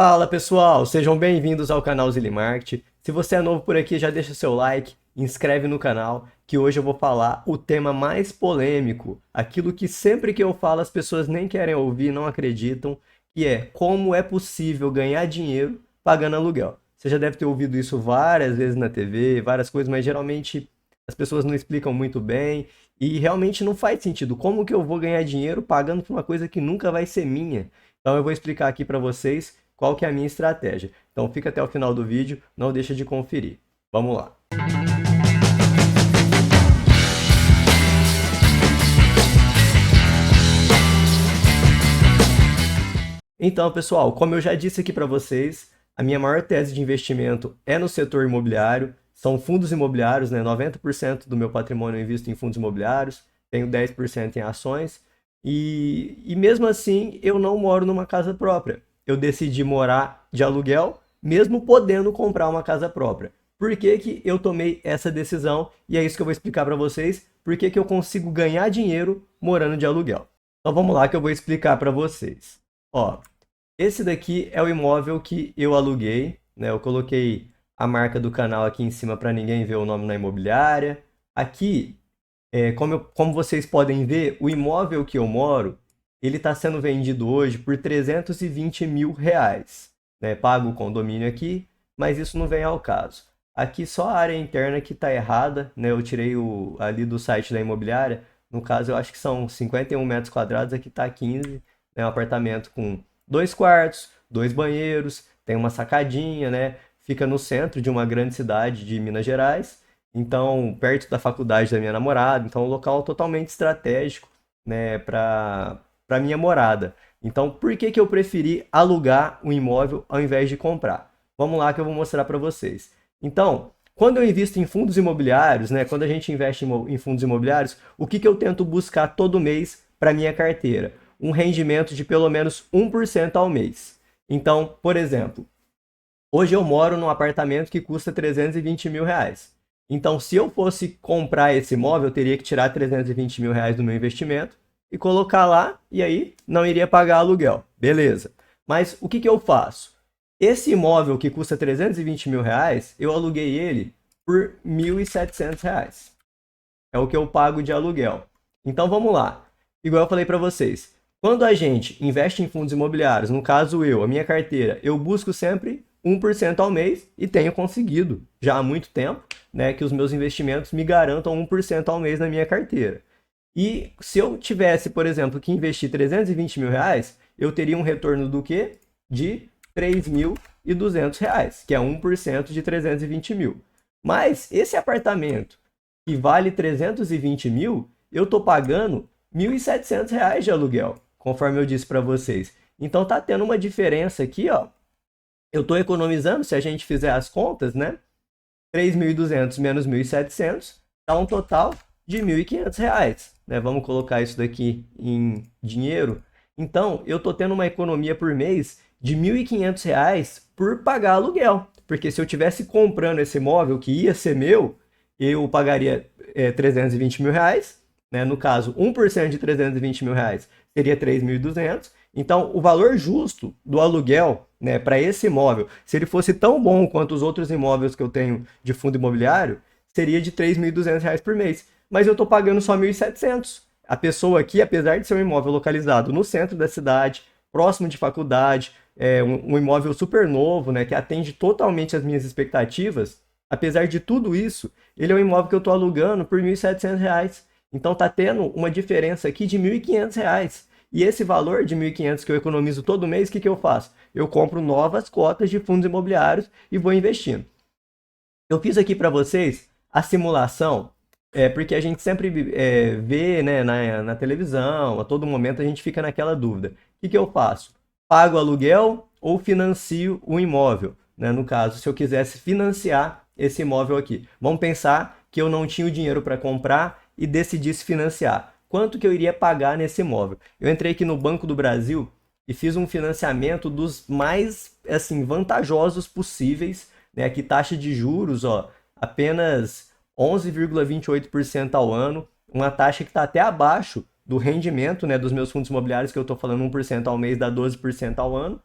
Fala pessoal, sejam bem-vindos ao canal Zilli Market. Se você é novo por aqui, já deixa seu like, inscreve no canal, que hoje eu vou falar o tema mais polêmico, aquilo que sempre que eu falo as pessoas nem querem ouvir, não acreditam, que é como é possível ganhar dinheiro pagando aluguel. Você já deve ter ouvido isso várias vezes na TV, várias coisas, mas geralmente as pessoas não explicam muito bem e realmente não faz sentido. Como que eu vou ganhar dinheiro pagando por uma coisa que nunca vai ser minha? Então eu vou explicar aqui para vocês qual que é a minha estratégia. Então fica até o final do vídeo, não deixa de conferir. Vamos lá. Então, pessoal, como eu já disse aqui para vocês, a minha maior tese de investimento é no setor imobiliário, são fundos imobiliários, né? 90% do meu patrimônio eu invisto em fundos imobiliários, tenho 10% em ações, e mesmo assim eu não moro numa casa própria. Eu decidi morar de aluguel, mesmo podendo comprar uma casa própria. Por que que eu tomei essa decisão? E é isso que eu vou explicar para vocês, por que que eu consigo ganhar dinheiro morando de aluguel. Então vamos lá que eu vou explicar para vocês. Ó, esse daqui é o imóvel que eu aluguei, né? Eu coloquei a marca do canal aqui em cima para ninguém ver o nome na imobiliária. Aqui, como vocês podem ver, o imóvel que eu moro, ele está sendo vendido hoje por 320 mil reais, né? Pago o condomínio aqui, mas isso não vem ao caso. Aqui só a área interna que está errada, né? Eu tirei ali do site da imobiliária. No caso, eu acho que são 51 metros quadrados, aqui está 15, né? Um apartamento com 2 quartos, 2 banheiros, tem uma sacadinha, né? Fica no centro de uma grande cidade de Minas Gerais, então perto da faculdade da minha namorada, então um local totalmente estratégico, né, para minha morada. Então, por que que eu preferi alugar um imóvel ao invés de comprar? Vamos lá que eu vou mostrar para vocês. Então, quando eu invisto em fundos imobiliários, né, quando a gente investe em fundos imobiliários, o que que eu tento buscar todo mês para minha carteira? Um rendimento de pelo menos 1% ao mês. Então, por exemplo, hoje eu moro num apartamento que custa 320 mil reais. Então, se eu fosse comprar esse imóvel, eu teria que tirar 320 mil reais do meu investimento e colocar lá, e aí não iria pagar aluguel. Beleza. Mas o que que eu faço? Esse imóvel que custa 320 mil reais, eu aluguei ele por 1.700 reais. É o que eu pago de aluguel. Então vamos lá. Igual eu falei para vocês, quando a gente investe em fundos imobiliários, no caso eu, a minha carteira, eu busco sempre 1% ao mês e tenho conseguido já há muito tempo, né, que os meus investimentos me garantam 1% ao mês na minha carteira. E se eu tivesse, por exemplo, que investir 320 mil reais, eu teria um retorno do quê? De 3.200 reais, que é 1% de 320 mil. Mas esse apartamento que vale 320 mil, eu tô pagando 1.700 reais de aluguel, conforme eu disse para vocês. Então tá tendo uma diferença aqui, ó. Eu tô economizando, se a gente fizer as contas, né? 3.200 menos 1.700 dá um total de 1.500 reais, né? Vamos colocar isso daqui em dinheiro. Então, eu tô tendo uma economia por mês de 1.500 reais por pagar aluguel. Porque se eu tivesse comprando esse imóvel que ia ser meu, eu pagaria 320 mil reais, né? No caso, 1% de 320 mil reais seria 3.200. Então, o valor justo do aluguel, né, para esse imóvel, se ele fosse tão bom quanto os outros imóveis que eu tenho de fundo imobiliário, seria de 3.200 reais por mês. Mas eu estou pagando só 1.700. A pessoa aqui, apesar de ser um imóvel localizado no centro da cidade, próximo de faculdade, um imóvel super novo, né, que atende totalmente às minhas expectativas, apesar de tudo isso, ele é um imóvel que eu estou alugando por 1.700 reais. Então tá tendo uma diferença aqui de 1.500 reais. E esse valor de 1.500 que eu economizo todo mês, o que que eu faço? Eu compro novas cotas de fundos imobiliários e vou investindo. Eu fiz aqui para vocês a simulação, porque a gente sempre vê, né, na televisão, a todo momento a gente fica naquela dúvida. O que que eu faço? Pago aluguel ou financio o imóvel? Né? No caso, se eu quisesse financiar esse imóvel aqui. Vamos pensar que eu não tinha o dinheiro para comprar e decidisse financiar. Quanto que eu iria pagar nesse imóvel? Eu entrei aqui no Banco do Brasil e fiz um financiamento dos mais assim vantajosos possíveis, né? Aqui taxa de juros, ó, apenas 11,28% ao ano, uma taxa que está até abaixo do rendimento, né, dos meus fundos imobiliários, que eu estou falando 1% ao mês, dá 12% ao ano.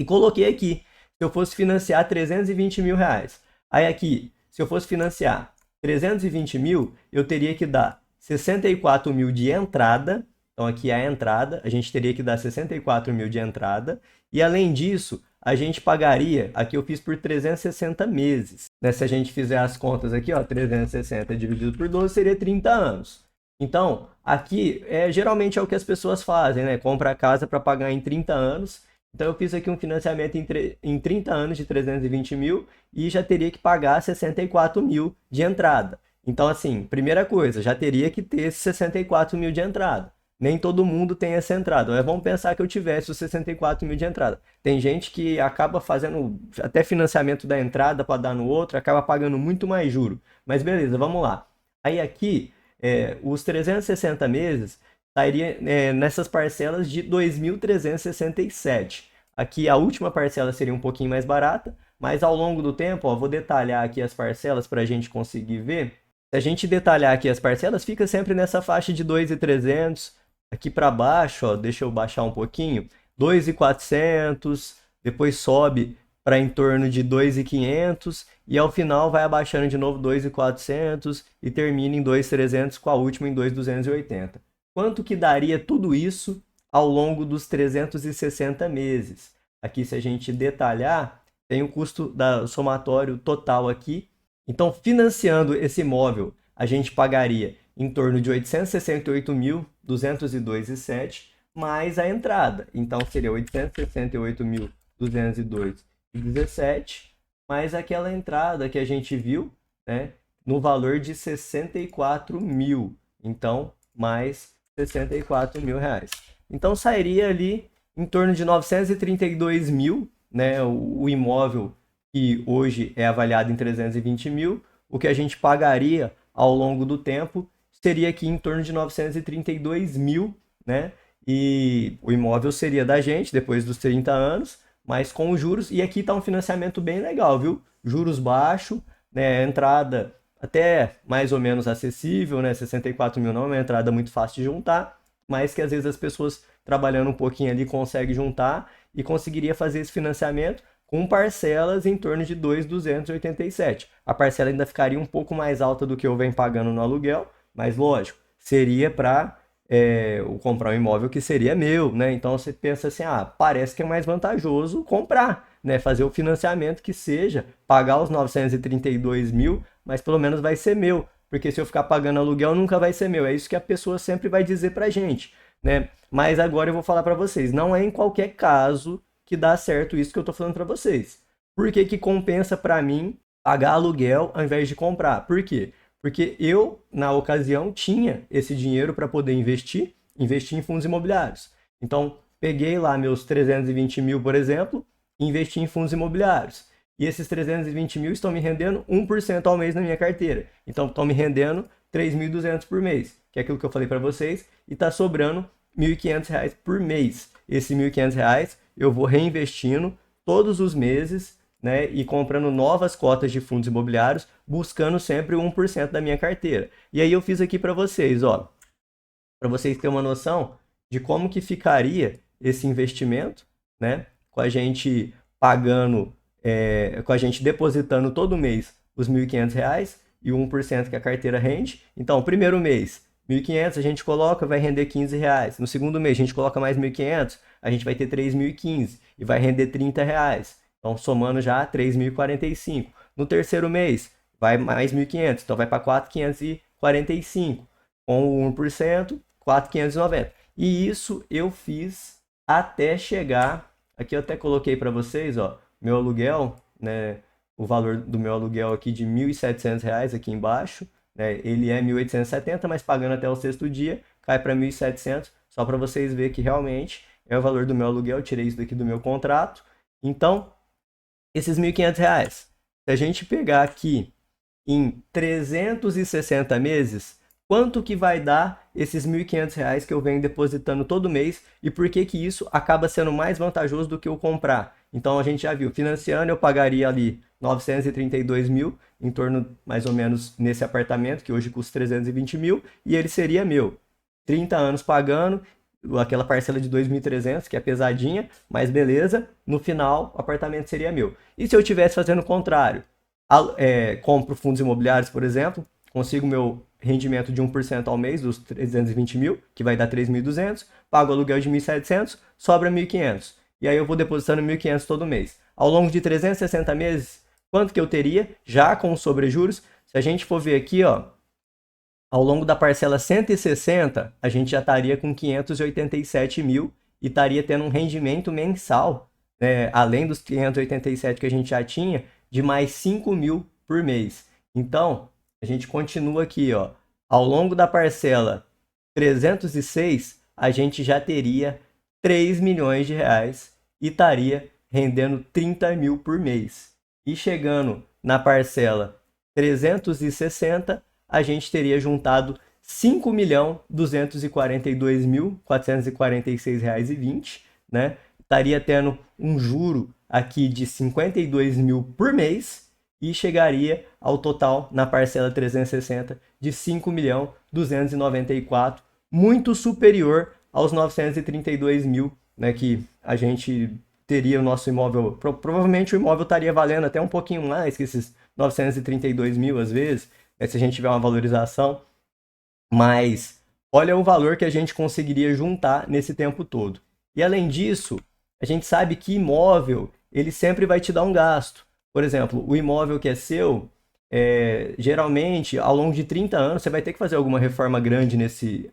E coloquei aqui, se eu fosse financiar 320 mil reais. Aí aqui, se eu fosse financiar 320 mil, eu teria que dar 64 mil de entrada. Então aqui é a entrada, a gente teria que dar 64 mil de entrada. E além disso, a gente pagaria, aqui eu fiz por 360 meses. Né? Se a gente fizer as contas aqui, ó, 360 dividido por 12 seria 30 anos. Então, aqui geralmente é o que as pessoas fazem, né? Compra a casa para pagar em 30 anos. Então eu fiz aqui um financiamento em 30 anos de 320 mil e já teria que pagar 64 mil de entrada. Então, assim, primeira coisa, já teria que ter esses 64 mil de entrada. Nem todo mundo tem essa entrada. Mas vamos pensar que eu tivesse os 64 mil de entrada. Tem gente que acaba fazendo até financiamento da entrada para dar no outro, acaba pagando muito mais juro. Mas beleza, vamos lá. Aí aqui, os 360 meses sairia nessas parcelas de 2.367. Aqui a última parcela seria um pouquinho mais barata, mas ao longo do tempo, ó, vou detalhar aqui as parcelas para a gente conseguir ver. Se a gente detalhar aqui as parcelas, fica sempre nessa faixa de 2.300. Aqui para baixo, ó, deixa eu baixar um pouquinho, 2.400, depois sobe para em torno de 2.500 e ao final vai abaixando de novo 2.400 e termina em 2.300 com a última em 2.280. Quanto que daria tudo isso ao longo dos 360 meses? Aqui, se a gente detalhar, tem o custo somatório total aqui. Então, financiando esse imóvel, a gente pagaria em torno de 868.202,07 mais a entrada. Então, seria 868.202,17 mais aquela entrada que a gente viu, né, no valor de 64 mil. Então, mais 64 mil reais. Então sairia ali em torno de 932 mil, né, o imóvel que hoje é avaliado em 320 mil, o que a gente pagaria ao longo do tempo seria aqui em torno de 932 mil, né, e o imóvel seria da gente depois dos 30 anos, mas com os juros, e aqui está um financiamento bem legal, viu? Juros baixos, né, entrada até mais ou menos acessível, né? 64 mil não é uma entrada muito fácil de juntar, mas que às vezes as pessoas trabalhando um pouquinho ali conseguem juntar e conseguiria fazer esse financiamento com parcelas em torno de 2.287. A parcela ainda ficaria um pouco mais alta do que eu venho pagando no aluguel, mas lógico, seria para comprar um imóvel que seria meu, né? Então você pensa assim, parece que é mais vantajoso comprar, né? Fazer o financiamento que seja, pagar os 932 mil, mas pelo menos vai ser meu, porque se eu ficar pagando aluguel nunca vai ser meu. É isso que a pessoa sempre vai dizer pra gente, né? Mas agora eu vou falar pra vocês, não é em qualquer caso que dá certo isso que eu tô falando pra vocês. Por que que compensa pra mim pagar aluguel ao invés de comprar? Por quê? Porque eu, na ocasião, tinha esse dinheiro para poder investir em fundos imobiliários. Então, peguei lá meus 320 mil, por exemplo, e investi em fundos imobiliários. E esses 320 mil estão me rendendo 1% ao mês na minha carteira. Então, estão me rendendo 3.200 por mês, que é aquilo que eu falei para vocês, e está sobrando R$ 1.500 por mês. Esse R$ 1.500 eu vou reinvestindo todos os meses, né, e comprando novas cotas de fundos imobiliários, buscando sempre 1% da minha carteira. E aí eu fiz aqui para vocês, ó, para vocês terem uma noção de como que ficaria esse investimento, né, com a gente pagando, com a gente depositando todo mês os R$ 1.500 e o 1% que a carteira rende. Então, o primeiro mês, 1.500 a gente coloca, vai render R$ 15. No segundo mês, a gente coloca mais 1.500, a gente vai ter 3.015 e vai render R$ 30. Então, somando já 3.045. No terceiro mês, vai mais 1.500. Então, vai para 4.545. Com o 1%, 4.590. E isso eu fiz até chegar... Aqui eu até coloquei para vocês, ó, meu aluguel, né? O valor do meu aluguel aqui de R$ 1.700 aqui embaixo. Né, ele é 1.870, mas pagando até o sexto dia, cai para 1.700. Só para vocês verem que realmente é o valor do meu aluguel. Eu tirei isso daqui do meu contrato. Então... esses R$ 1.500, se a gente pegar aqui em 360 meses, quanto que vai dar esses R$ 1.500 que eu venho depositando todo mês e por que que isso acaba sendo mais vantajoso do que eu comprar? Então a gente já viu, financiando eu pagaria ali 932 mil, em torno mais ou menos nesse apartamento, que hoje custa 320 mil, e ele seria meu. 30 anos pagando, aquela parcela de 2.300, que é pesadinha, mas beleza, no final o apartamento seria meu. E se eu estivesse fazendo o contrário? Compro fundos imobiliários, por exemplo, consigo meu rendimento de 1% ao mês dos 320 mil, que vai dar 3.200, pago aluguel de 1.700, sobra 1.500. E aí eu vou depositando 1.500 todo mês. Ao longo de 360 meses, quanto que eu teria, já com os sobrejuros? Se a gente for ver aqui, ó, ao longo da parcela 160, a gente já estaria com 587 mil e estaria tendo um rendimento mensal, né, além dos 587 que a gente já tinha, de mais 5 mil por mês. Então, a gente continua aqui, ó. Ao longo da parcela 306, a gente já teria 3 milhões de reais e estaria rendendo 30 mil por mês. E chegando na parcela 360, a gente teria juntado R$ 5.242.446,20, né? Estaria tendo um juro aqui de 52 mil por mês e chegaria ao total na parcela 360 de 5.294, muito superior aos 932 mil, né, que a gente teria o nosso imóvel. Provavelmente o imóvel estaria valendo até um pouquinho mais que esses 932 mil às vezes, se a gente tiver uma valorização, mas olha o valor que a gente conseguiria juntar nesse tempo todo. E além disso, a gente sabe que imóvel, ele sempre vai te dar um gasto. Por exemplo, o imóvel que é seu, geralmente, ao longo de 30 anos, você vai ter que fazer alguma reforma grande nesse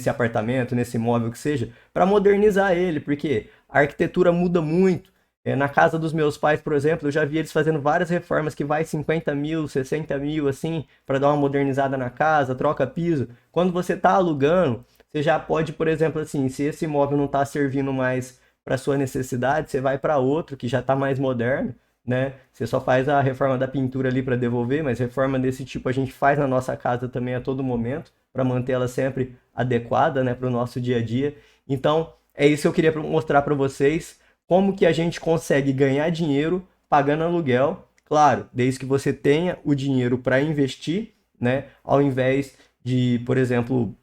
apartamento, nesse imóvel que seja, para modernizar ele, porque a arquitetura muda muito. Na casa dos meus pais, por exemplo, eu já vi eles fazendo várias reformas que vai 50 mil, 60 mil, assim, para dar uma modernizada na casa, troca piso. Quando você está alugando, você já pode, por exemplo, assim, se esse imóvel não está servindo mais para sua necessidade, você vai para outro que já está mais moderno, né? Você só faz a reforma da pintura ali para devolver, mas reforma desse tipo a gente faz na nossa casa também a todo momento, para mantê-la sempre adequada, né, para o nosso dia a dia. Então, é isso que eu queria mostrar para vocês. Como que a gente consegue ganhar dinheiro pagando aluguel, claro, desde que você tenha o dinheiro para investir, né, ao invés de, por exemplo,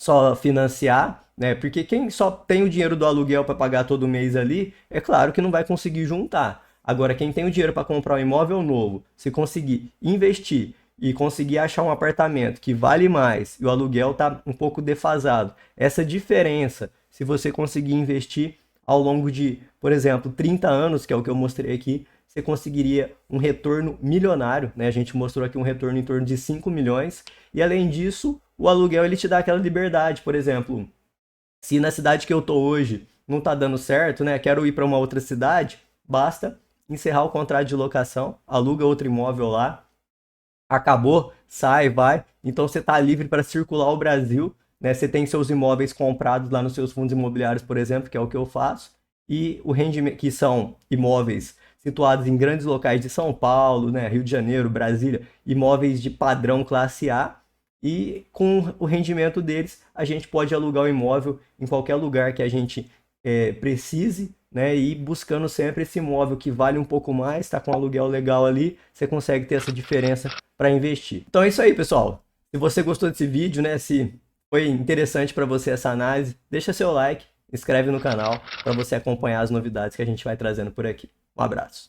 só financiar, né, porque quem só tem o dinheiro do aluguel para pagar todo mês ali, é claro que não vai conseguir juntar. Agora, quem tem o dinheiro para comprar um imóvel novo, se conseguir investir e conseguir achar um apartamento que vale mais e o aluguel está um pouco defasado, essa diferença, se você conseguir investir ao longo de, por exemplo, 30 anos, que é o que eu mostrei aqui, você conseguiria um retorno milionário, né? A gente mostrou aqui um retorno em torno de 5 milhões. E além disso, o aluguel ele te dá aquela liberdade. Por exemplo, se na cidade que eu tô hoje não tá dando certo, né? Quero ir para uma outra cidade, basta encerrar o contrato de locação, aluga outro imóvel lá, acabou, sai, vai. Então você tá livre para circular o Brasil, né? Você tem seus imóveis comprados lá nos seus fundos imobiliários, por exemplo, que é o que eu faço, e o rendimento, que são imóveis situados em grandes locais de São Paulo, né, Rio de Janeiro, Brasília, imóveis de padrão classe A, e com o rendimento deles, a gente pode alugar o imóvel em qualquer lugar que a gente precise, né, e buscando sempre esse imóvel que vale um pouco mais, está com um aluguel legal ali, você consegue ter essa diferença para investir. Então é isso aí, pessoal. Se você gostou desse vídeo, né, se foi interessante para você essa análise, deixa seu like, inscreve no canal para você acompanhar as novidades que a gente vai trazendo por aqui. Um abraço.